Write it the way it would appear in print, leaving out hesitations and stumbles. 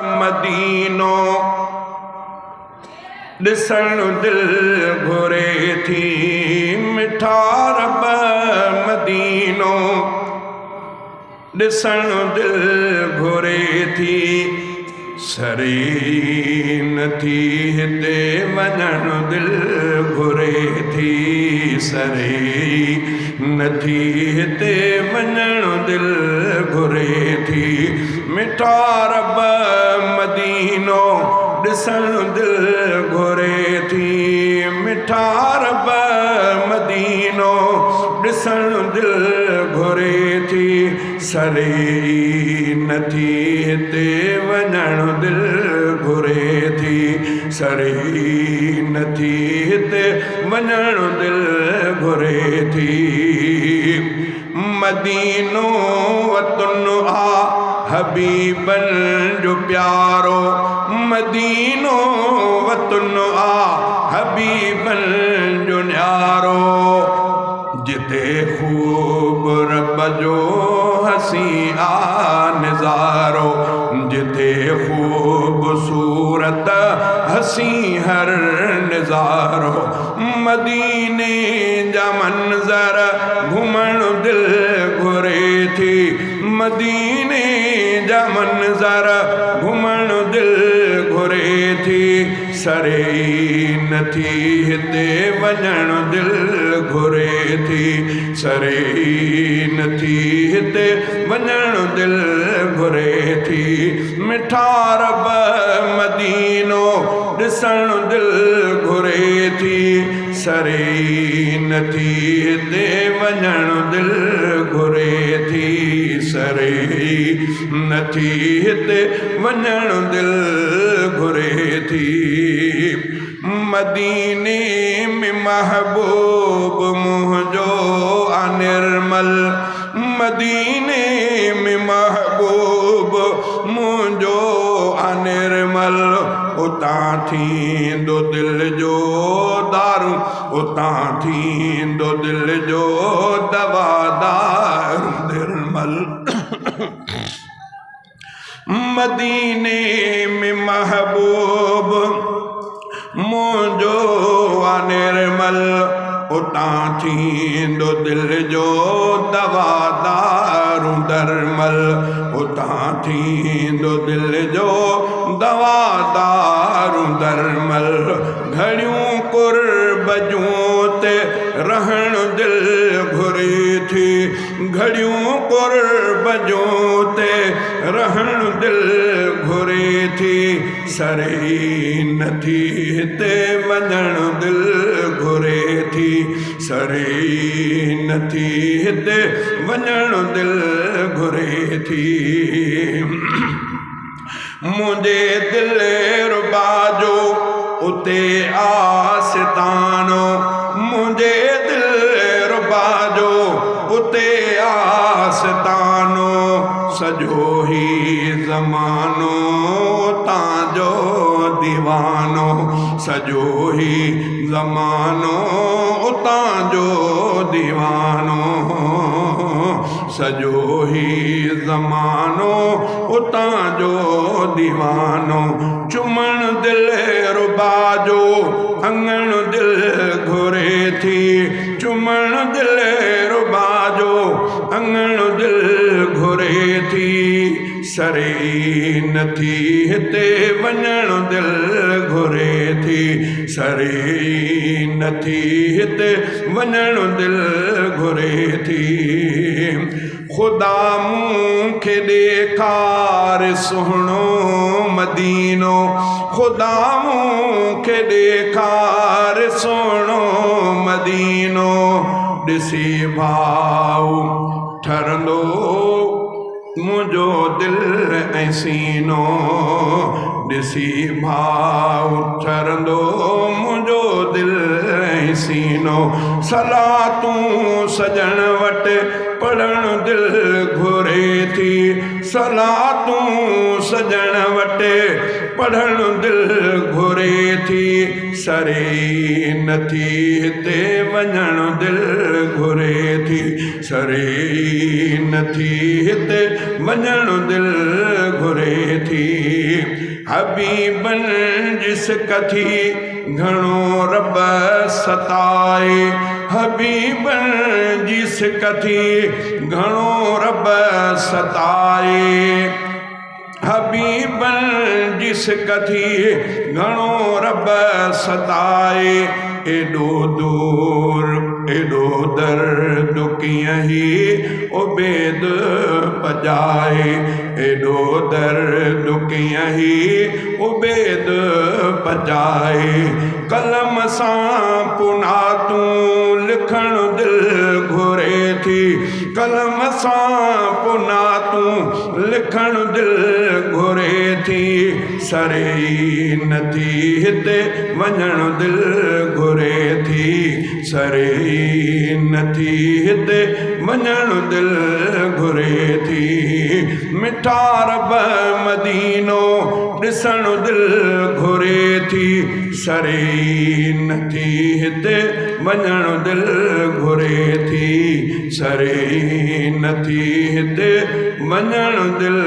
मदीनो ॾिसण दिल घुरे थी मिठा रब मदीनो ॾिसण दिल घुरे थी सरे नथी हिते वञण दिल घुरे थी सरे नथी हिते वञण दिल घुरे थी मिठा रब मदीनो ॾिसण दिल घुरे थी मिठा रब मदीनो ॾिसण दिल घुरे थी सरे नथी हिते वञण दिल घुरे थी सरे नथी हिते वञण दिल घुरे थी मदीनो वतन आ हबीबन जो प्यारो मदीनो वतन आ हबीबन जो न्यारो जिते खूब रब जो हसी आ नज़ारो जिते खूब सूरत हसी हर नज़ारो मदीने जा मंज़र घुमण दिल घुरे थी मदीने जा मंज़र घुमण दिल घुरे थी सरे नथी हिते वञण दिल घुरे थी सरे नथी हिते वञण दिल घुरे थी मिठा रब मदीनो ॾिसण दिल घुरे थी सरे नथी हिते वञण दिल घुरे थी सरे नथी हिते वञण दिल घुरे थी मदीने में महबूब मुंहिंजो आ निर्मल मदीने में महबूब मुंहिंजो आ निर्मल उतां थींदो दिल जो दारू उतां थींदो दिल जो दवादार निर्मल मदीने में महबूब मुंहिंजो आ निर्मल उतां थींदो दिल जो दवादार दरमल उतां थींदो दिल जो दवादार दरमल घड़ियूं कुर्ब जूं ते रहण दिल घुरे थी घड़ियूं कुर्ब जूं ते रहण दिल घुरे थी सरे नथी हिते वञण दिल घुरे थी सरे नथी हिते वञण दिल घुरे थी मुंहिंजे दिल रुबा जो उते आस्तानो मुंहिंजे दिल रुबा जो उते आस्तानो सॼो ही ज़मानो तांजो दीवानो सॼो ही ज़मानो तांजो दीवानो सॼो ही ज़मानो तांजो दीवानो चुमण दिल रुबा जो अंगण दिल घुरे थी चुमण दिल रुबा जो अंगण दिल घुरे थी सरे नथी हिते वञण दिल घुरे थी सरे नथी हिते वञण दिल घुरे थी ख़ुदा मूंखे ॾेखार सुहिणो मदीनो ख़ुदा मूंखे ॾेखार सुहिणो मदीनो ॾिसी भाऊ ठरंदो मुंहिंजो दिल ऐं सीनो ॾिसी भाऊ ठरंदो मुंहिंजो दिल ऐं सीनो सलातूं सजण वटि पढ़ण दिल घुरे थी सलातूं सजण वटि पढ़ण दिल घुरे थी सरे नथी हिते वञण दिल घुरे थी सरे नथी हिते वञण दिल घुरे थी हबीबन जिस कथी घणो रब सताए हबीबन जिस कथी घणो रब सताए हबीबन जिस कथी घणो रब सताए एडो दूर एडो दर्द कीअं ही उबेद पजाए एडो दर्द कीअं ही उबेद पजाए कलम सां पुना तूं लिखण दिल घुरे थी कलम सां पुना तूं लिखण दिल घुरे थी सरे नथी हिते वञण दिल घुरे थी सरे नथी हिते वञण दिल घुरे थी मिठा रब मदीनो ॾिसण दिल घुरे थी सरे नथी हिते वञण दिल घुरे थी सरे नथी हिते वञण दिल